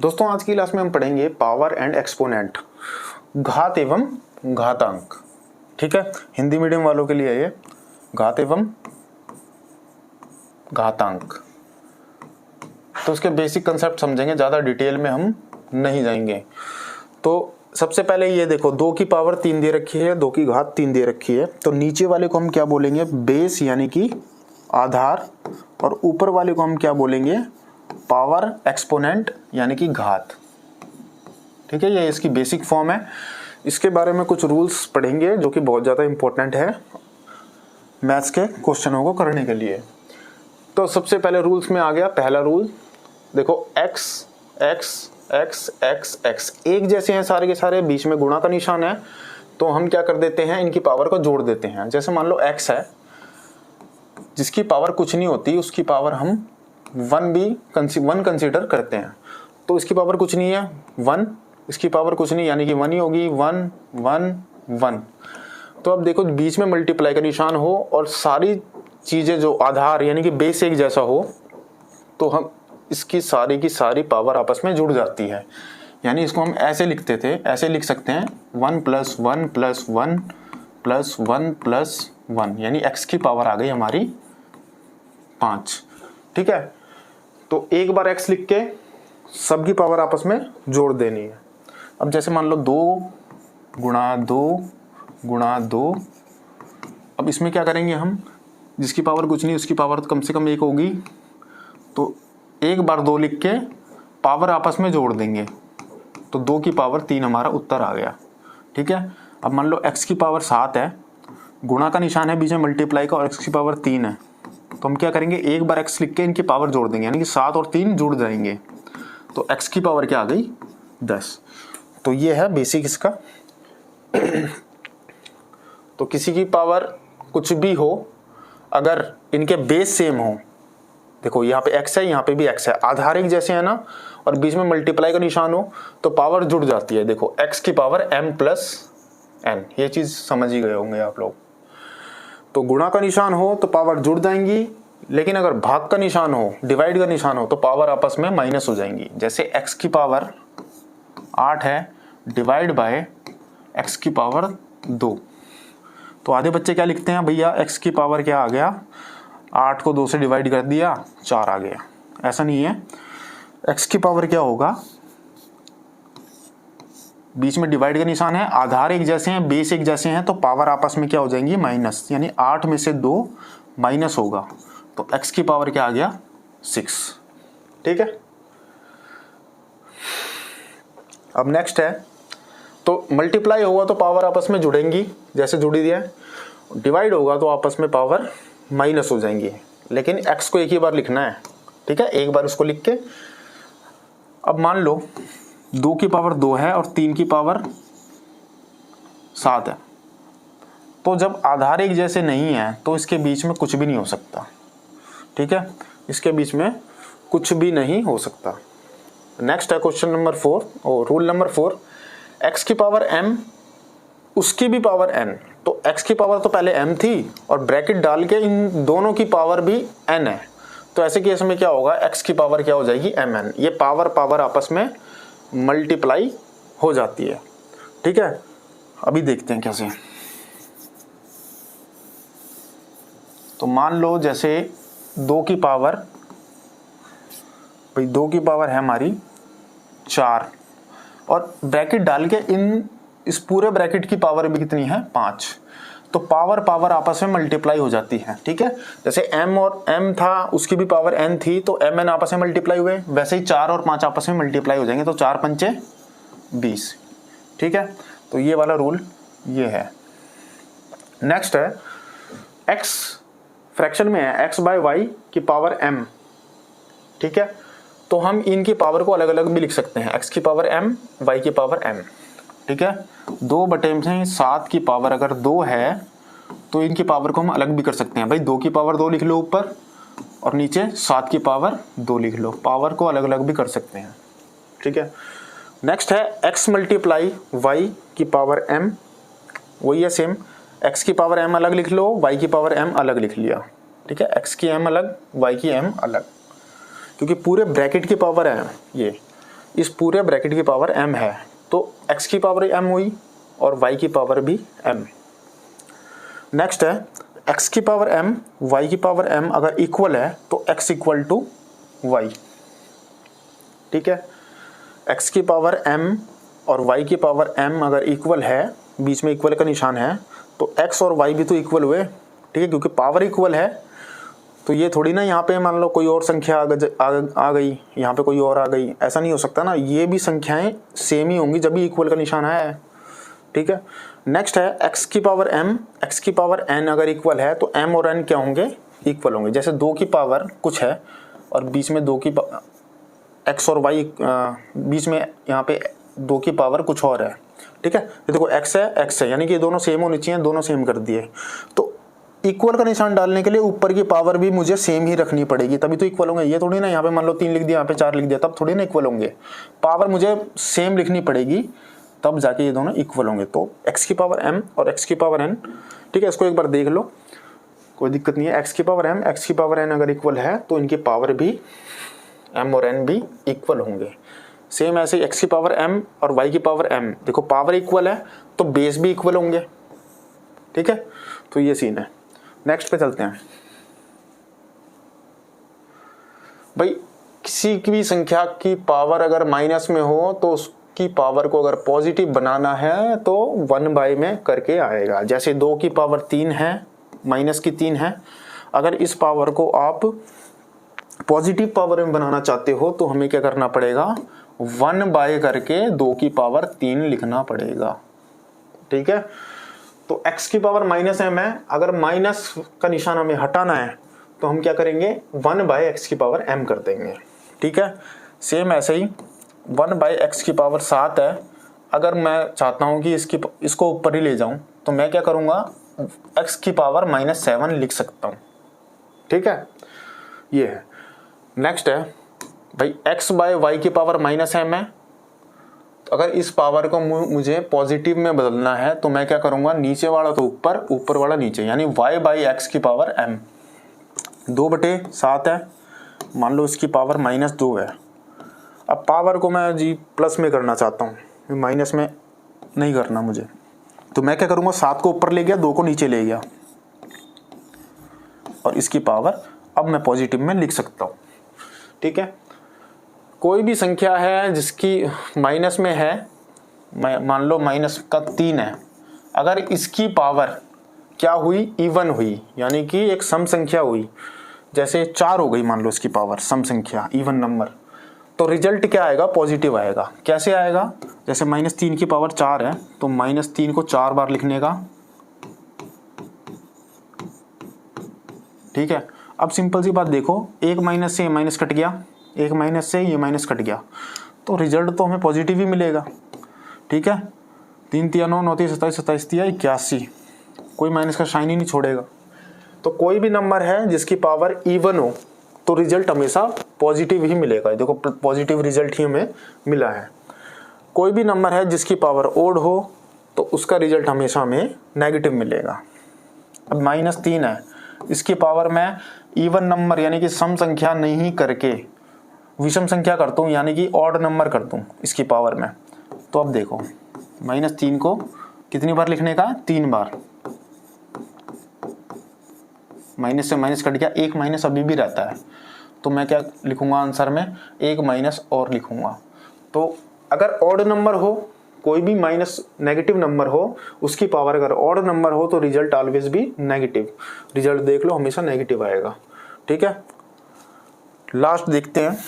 दोस्तों आज की क्लास में हम पढ़ेंगे पावर एंड एक्सपोनेंट, घात एवं घातांक। ठीक है, हिंदी मीडियम वालों के लिए ये घात एवं घातांक। तो उसके बेसिक कंसेप्ट समझेंगे, ज़्यादा डिटेल में हम नहीं जाएंगे। तो सबसे पहले ये देखो, 2 की पावर 3 दे रखी है, 2 की घात 3 दे रखी है। तो नीचे वाले को हम क्या बोलेंगे? बेस यानी कि आधार, और ऊपर वाले को हम क्या बोलेंगे? पावर एक्सपोनेंट यानी कि घात। ठीक है, ये इसकी बेसिक फॉर्म है। इसके बारे में कुछ रूल्स पढ़ेंगे जो कि बहुत ज़्यादा इंपॉर्टेंट है मैथ्स के क्वेश्चनों को करने के लिए। तो सबसे पहले रूल्स में आ गया पहला रूल, देखो x x x x x एक जैसे हैं सारे के सारे, बीच में गुणा का निशान है, तो हम क्या कर देते हैं? इनकी पावर को जोड़ देते हैं। जैसे मान लो x है, जिसकी पावर कुछ नहीं होती, उसकी पावर हम 1 कंसीडर करते हैं। तो इसकी पावर कुछ नहीं है 1, इसकी पावर कुछ नहीं यानी कि 1 ही होगी, 1 1 1। तो अब देखो बीच में मल्टीप्लाई का निशान हो और सारी चीजें जो आधार यानी कि बेस एक जैसा हो, तो हम इसकी सारी की सारी पावर आपस में जुड़ जाती है। यानी इसको हम ऐसे लिखते थे, ऐसे लिख सकते हैं 1 + 1 + 1 + 1 + 1, यानी x की पावर आ गई हमारी 5। ठीक है, तो एक बार x लिख के सबकी पावर आपस में जोड़ देनी है। अब जैसे मान लो 2 × 2 × 2, अब इसमें क्या करेंगे हम? जिसकी पावर कुछ नहीं उसकी पावर तो कम से कम 1 होगी, तो एक बार 2 लिख के पावर आपस में जोड़ देंगे, तो 2 की पावर 3 हमारा उत्तर आ गया। ठीक है, अब मान लो x की पावर 7 है, गुणा का निशान है बीच में मल्टीप्लाई का, और x की पावर 3 है, तो हम क्या करेंगे? एक बार x लिख के इनकी पावर जोड़ देंगे, यानी कि 7 और 3 जुड़ जाएंगे, तो x की पावर क्या आ गई? 10। तो ये है बेसिक इसका। तो किसी की पावर कुछ भी हो, अगर इनके बेस सेम हो, देखो यहाँ पे x है, यहाँ पे भी x है, आधार एक जैसे है ना, और बीच में मल्टीप्लाई का निशान हो, तो पावर जुड़ जाती है। देखो x की पावर m + n, ये चीज समझ ही गए होंगे आप लोग। तो गुणा का निशान हो तो पावर जुड़ जाएंगी, लेकिन अगर भाग का निशान हो, डिवाइड का निशान हो, तो पावर आपस में माइनस हो जाएंगी। जैसे x की पावर 8 है, डिवाइड बाय x की पावर 2, तो आधे बच्चे क्या लिखते हैं? भैया x की पावर क्या आ गया? 8 को 2 से डिवाइड कर दिया, 4 आ गया। ऐसा नहीं है, x की पावर क्या होगा? बीच में डिवाइड का निशान है, आधार एक जैसे हैं, बेस एक जैसे हैं, तो पावर आपस में क्या हो जाएंगी? माइनस, यानी 8 में से 2 माइनस होगा, तो x की पावर क्या आ गया? 6। ठीक है, अब नेक्स्ट है, तो मल्टीप्लाई होगा तो पावर आपस में जुड़ेंगी, जैसे जुड़ी दिया है। डिवाइड होगा तो आपस में पावर माइनस हो जाएंगी, लेकिन x को एक ही बार लिखना है। ठीक है, एक बार उसको लिख के, अब मान लो 2 की पावर 2 है और 3 की पावर 7 है, तो जब आधार एक जैसे नहीं है तो इसके बीच में कुछ भी नहीं हो सकता। ठीक है, इसके बीच में कुछ भी नहीं हो सकता। नेक्स्ट है क्वेश्चन नंबर 4 और रूल नंबर 4, x की पावर m, उसकी भी पावर n। तो x की पावर तो पहले m थी, और ब्रैकेट डाल के इन दोनों की पावर भी n है, तो ऐसे केस में क्या होगा? x की पावर क्या हो जाएगी? mn। ये पावर आपस में मल्टीप्लाई हो जाती है। ठीक है, अभी देखते हैं कैसे। तो मान लो जैसे 2 की पावर, भाई 2 की पावर है हमारी 4, और ब्रैकेट डाल के इस पूरे ब्रैकेट की पावर भी कितनी है? 5। तो पावर आपस में मल्टीप्लाई हो जाती है। ठीक है, जैसे m और m था, उसकी भी पावर n थी, तो mn आपस में मल्टीप्लाई हुए, वैसे ही 4 और 5 आपस में मल्टीप्लाई हो जाएंगे, तो 4 पंचे 20। ठीक है, तो ये वाला रूल ये है। नेक्स्ट है, x फ्रैक्शन में है, x/y की पावर m। ठीक है, तो हम इनकी पावर को अलग अलग भी लिख सकते हैं, x की पावर m, y की पावर m। ठीक है, 2/7 की पावर अगर 2 है, तो इनकी पावर को हम अलग भी कर सकते हैं। भाई 2 की पावर 2 लिख लो ऊपर, और नीचे 7 की पावर 2 लिख लो, पावर को अलग अलग भी कर सकते हैं। ठीक है, नेक्स्ट है x × y की पावर m, वही है सेम, x की पावर m अलग लिख लो, y की पावर m अलग लिख लिया। ठीक है, x की m अलग, y की m अलग, क्योंकि पूरे ब्रैकेट की पावर है ये, इस पूरे ब्रैकेट की पावर m है, तो x की पावर m हुई और y की पावर भी m। नेक्स्ट है x की पावर m, y की पावर m अगर इक्वल है तो x इक्वल टू y। ठीक है, x की पावर m और y की पावर m अगर इक्वल है, बीच में इक्वल का निशान है, तो x और y भी तो इक्वल हुए। ठीक है, क्योंकि पावर इक्वल है, तो ये थोड़ी ना यहाँ पे मान लो कोई और संख्या आ गई, यहाँ पे कोई और आ गई, ऐसा नहीं हो सकता ना। ये भी संख्याएं सेम ही होंगी जब भी इक्वल का निशान है। ठीक है, नेक्स्ट है x की पावर m, x की पावर n अगर इक्वल है तो m और n क्या होंगे, इक्वल होंगे। जैसे 2 की पावर कुछ है और बीच में 2 की x और y, बीच में यहाँ पे 2 की पावर कुछ और है। ठीक है, ये देखो x है, यानी कि ये दोनों सेम होनी चाहिए, दोनों सेम कर दिए। तो इक्वल का निशान डालने के लिए ऊपर की पावर भी मुझे सेम ही रखनी पड़ेगी, तभी तो इक्वल होंगे। ये थोड़ी ना यहाँ पे मान लो 3 लिख दिया, यहाँ पे 4 लिख दिया, तब थोड़ी ना इक्वल होंगे। पावर मुझे सेम लिखनी पड़ेगी, तब जाके ये दोनों इक्वल होंगे। तो x की पावर m और x की पावर n, ठीक है, इसको एक बार देख लो, कोई दिक्कत नहीं है। x की पावर m, x की पावर n अगर इक्वल है तो इनकी पावर भी m और n भी इक्वल होंगे। सेम ऐसे x की पावर m और y की पावर m, देखो पावर इक्वल है तो बेस भी इक्वल होंगे। ठीक है, तो ये सीन है। नेक्स्ट पे चलते हैं भाई। किसी की भी संख्या की पावर अगर माइनस में हो तो उसकी पावर को अगर पॉजिटिव बनाना है तो 1/, में करके आएगा। जैसे 2 की पावर 3 है, माइनस की 3 है, अगर इस पावर को आप पॉजिटिव पावर में बनाना चाहते हो तो हमें क्या करना पड़ेगा, 1/, करके 2 की पावर 3 लिखना पड़ेगा। ठीक है, तो x की पावर -m है, अगर माइनस का निशान हमें हटाना है तो हम क्या करेंगे, 1/x की पावर m कर देंगे। ठीक है, सेम ऐसे ही 1/x की पावर 7 है, अगर मैं चाहता हूं कि इसको ऊपर ही ले जाऊं तो मैं क्या करूंगा, x की पावर -7 लिख सकता हूं। ठीक है, ये है। नेक्स्ट है भाई x/y की पावर -m है, तो अगर इस पावर को मुझे पॉजिटिव में बदलना है तो मैं क्या करूंगा, नीचे वाला तो ऊपर, ऊपर वाला नीचे, यानी y/x की पावर m। 2/7 है, मान लो इसकी पावर -2 है। अब पावर को मैं जी प्लस में करना चाहता हूँ, माइनस में नहीं करना मुझे, तो मैं क्या करूँगा, 7 को ऊपर ले गया, 2 को नीचे ले गया, और इसकी पावर अब मैं पॉजिटिव में लिख सकता हूँ। ठीक है, कोई भी संख्या है जिसकी माइनस में है, मान लो -3 है, अगर इसकी पावर क्या हुई, इवन हुई, यानी कि एक सम संख्या हुई, जैसे 4 हो गई मान लो इसकी पावर, सम संख्या, इवन नंबर, तो रिजल्ट क्या आएगा, पॉजिटिव आएगा। कैसे आएगा, जैसे -3 की पावर 4 है तो -3 को 4 बार लिखने का। ठीक है, अब सिंपल सी बात देखो, एक माइनस से ये माइनस कट गया, एक माइनस से ये माइनस कट गया, तो रिजल्ट तो हमें पॉजिटिव ही मिलेगा। ठीक है, 3 3 9 9 3 27 27 81, कोई माइनस का साइन ही नहीं छोड़ेगा। तो कोई भी नंबर है जिसकी पावर इवन हो तो रिजल्ट हमेशा पॉजिटिव ही मिलेगा। देखो पॉजिटिव रिजल्ट ही हमें मिला है। कोई भी नंबर है जिसकी पावर ओड हो तो उसका रिजल्ट हमेशा हमें नेगेटिव मिलेगा। अब -3 है, इसकी पावर मैं इवन नंबर यानी कि सम संख्या नहीं करके विषम संख्या करता हूँ, यानी कि ऑड नंबर कर दूँ इसकी पावर में, तो अब देखो -3 को कितनी बार लिखने का, 3 बार। माइनस से माइनस कट गया, एक माइनस अभी भी रहता है, तो मैं क्या लिखूंगा आंसर में, एक माइनस और लिखूंगा। तो अगर ऑड नंबर हो, कोई भी माइनस नेगेटिव नंबर हो, उसकी पावर अगर ऑड नंबर हो तो रिजल्ट ऑलवेज भी नेगेटिव, रिजल्ट देख लो हमेशा नेगेटिव आएगा। ठीक है, लास्ट देखते हैं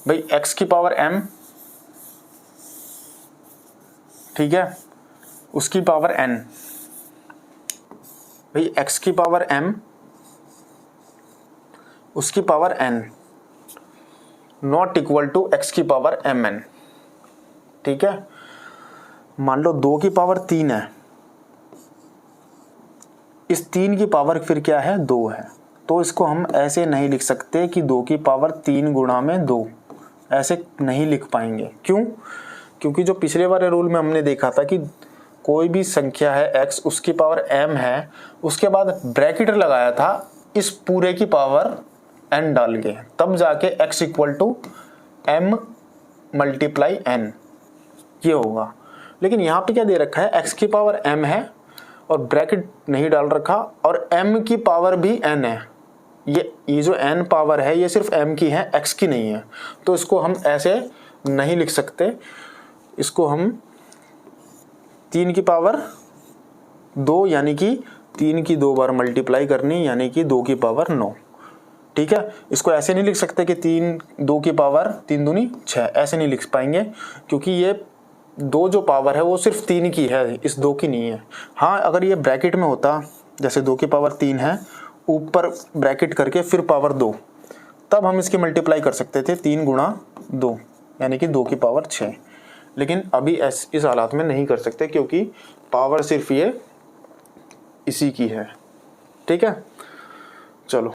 भाई, x की पावर m, ठीक है, उसकी पावर n। भाई x की पावर m, उसकी power n not equal to x की पावर mn। ठीक है, मान लो 2 की पावर 3 है, इस 3 की पावर फिर क्या है, 2 है, तो इसको हम ऐसे नहीं लिख सकते कि 2 की पावर 3 गुणा में 2, ऐसे नहीं लिख पाएंगे। क्यों, क्योंकि जो पिछले वाले रूल में हमने देखा था कि कोई भी संख्या है x, उसकी पावर m है, उसके बाद ब्रैकेट लगाया था इस पूरे की पावर n डाल के, तब जाके x equal to m multiply n ये होगा। लेकिन यहाँ पे क्या दे रखा है, x की पावर m है और ब्रैकेट नहीं डाल रखा, और m की पावर भी n है। ये जो n पावर है ये सिर्फ m की है, x की नहीं है। तो इसको हम ऐसे नहीं लिख सकते, इसको हम 3 की पावर 2 यानी कि 3 की 2 बार मल्टीप्लाई करनी यानी कि 2 की पावर 9। ठीक है, इसको ऐसे नहीं लिख सकते कि 2 की पावर 3 दूनी 6, ऐसे नहीं लिख पाएंगे, क्योंकि ये 2 जो पावर है वो सिर्फ 3 की है, इस 2 की नहीं है। हाँ, अगर ये ब्रैकेट में होता, जैसे 2 की पावर 3 है, ऊपर ब्रैकेट करके फिर पावर 2, तब हम इसकी मल्टीप्लाई कर सकते थे 3 गुणा 2 यानी कि 2 की पावर 6। लेकिन अभी इस हालात में नहीं कर सकते, क्योंकि पावर सिर्फ ये इसी की है। ठीक है।